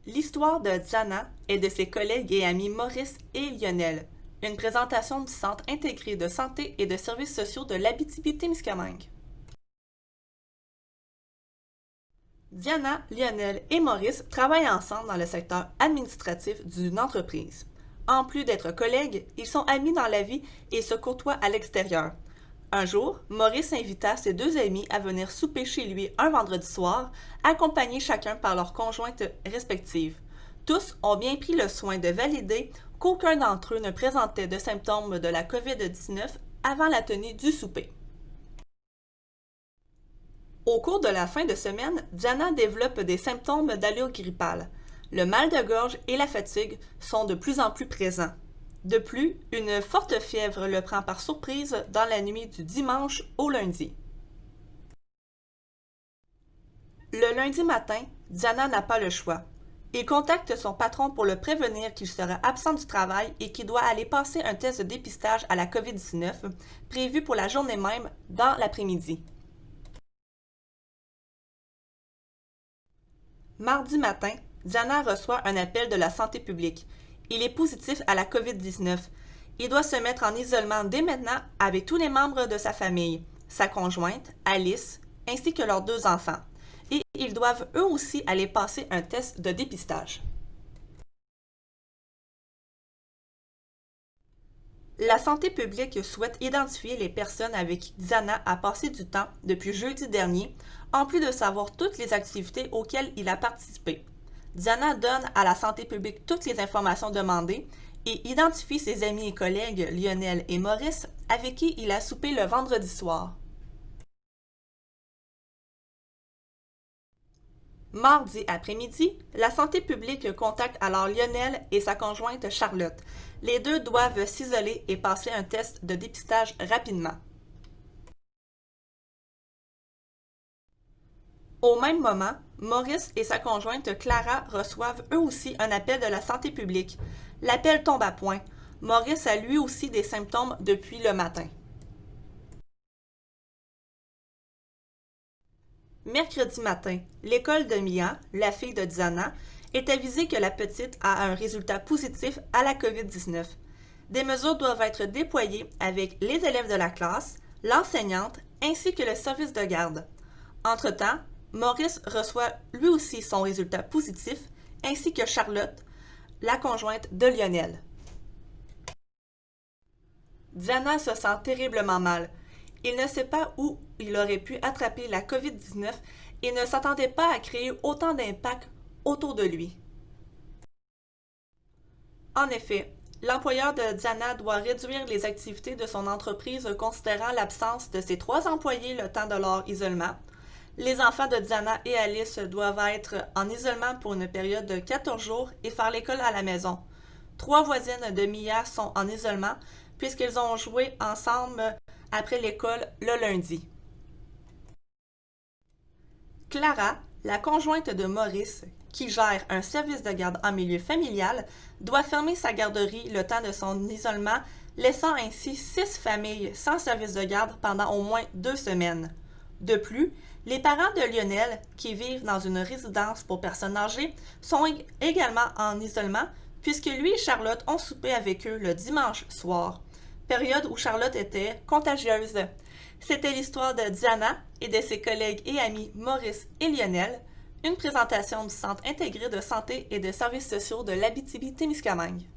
L'histoire de Diana et de ses collègues et amis Maurice et Lionel. Une présentation du Centre intégré de santé et de services sociaux de l'Abitibi-Témiscamingue. Diana, Lionel et Maurice travaillent ensemble dans le secteur administratif d'une entreprise. En plus d'être collègues, ils sont amis dans la vie et se côtoient à l'extérieur. Un jour, Maurice invita ses deux amis à venir souper chez lui un vendredi soir, accompagnés chacun par leurs conjointes respectives. Tous ont bien pris le soin de valider qu'aucun d'entre eux ne présentait de symptômes de la COVID-19 avant la tenue du souper. Au cours de la fin de semaine, Diana développe des symptômes d'allure grippale. Le mal de gorge et la fatigue sont de plus en plus présents. De plus, une forte fièvre le prend par surprise dans la nuit du dimanche au lundi. Le lundi matin, Diana n'a pas le choix. Il contacte son patron pour le prévenir qu'il sera absent du travail et qu'il doit aller passer un test de dépistage à la COVID-19 prévu pour la journée même dans l'après-midi. Mardi matin, Diana reçoit un appel de la santé publique. Il est positif à la COVID-19. Il doit se mettre en isolement dès maintenant avec tous les membres de sa famille, sa conjointe, Alice, ainsi que leurs deux enfants. Et ils doivent eux aussi aller passer un test de dépistage. La santé publique souhaite identifier les personnes avec qui Diana a passé du temps depuis jeudi dernier, en plus de savoir toutes les activités auxquelles il a participé. Diana donne à la santé publique toutes les informations demandées et identifie ses amis et collègues Lionel et Maurice avec qui il a soupé le vendredi soir. Mardi après-midi, la santé publique contacte alors Lionel et sa conjointe Charlotte. Les deux doivent s'isoler et passer un test de dépistage rapidement. Au même moment, Maurice et sa conjointe Clara reçoivent eux aussi un appel de la santé publique. L'appel tombe à point. Maurice a lui aussi des symptômes depuis le matin. Mercredi matin, l'école de Mia, la fille de Diana, est avisée que la petite a un résultat positif à la COVID-19. Des mesures doivent être déployées avec les élèves de la classe, l'enseignante ainsi que le service de garde. Entre-temps, Maurice reçoit lui aussi son résultat positif, ainsi que Charlotte, la conjointe de Lionel. Diana se sent terriblement mal. Il ne sait pas où il aurait pu attraper la COVID-19 et ne s'attendait pas à créer autant d'impact autour de lui. En effet, l'employeur de Diana doit réduire les activités de son entreprise considérant l'absence de ses 3 employés le temps de leur isolement. Les enfants de Diana et Alice doivent être en isolement pour une période de 14 jours et faire l'école à la maison. 3 voisines de Mia sont en isolement puisqu'elles ont joué ensemble après l'école le lundi. Clara, la conjointe de Maurice, qui gère un service de garde en milieu familial, doit fermer sa garderie le temps de son isolement, laissant ainsi 6 familles sans service de garde pendant au moins 2 semaines. De plus, les parents de Lionel, qui vivent dans une résidence pour personnes âgées, sont également en isolement puisque lui et Charlotte ont soupé avec eux le dimanche soir, période où Charlotte était contagieuse. C'était l'histoire de Diana et de ses collègues et amis Maurice et Lionel, une présentation du Centre intégré de santé et de services sociaux de l'Abitibi-Témiscamingue.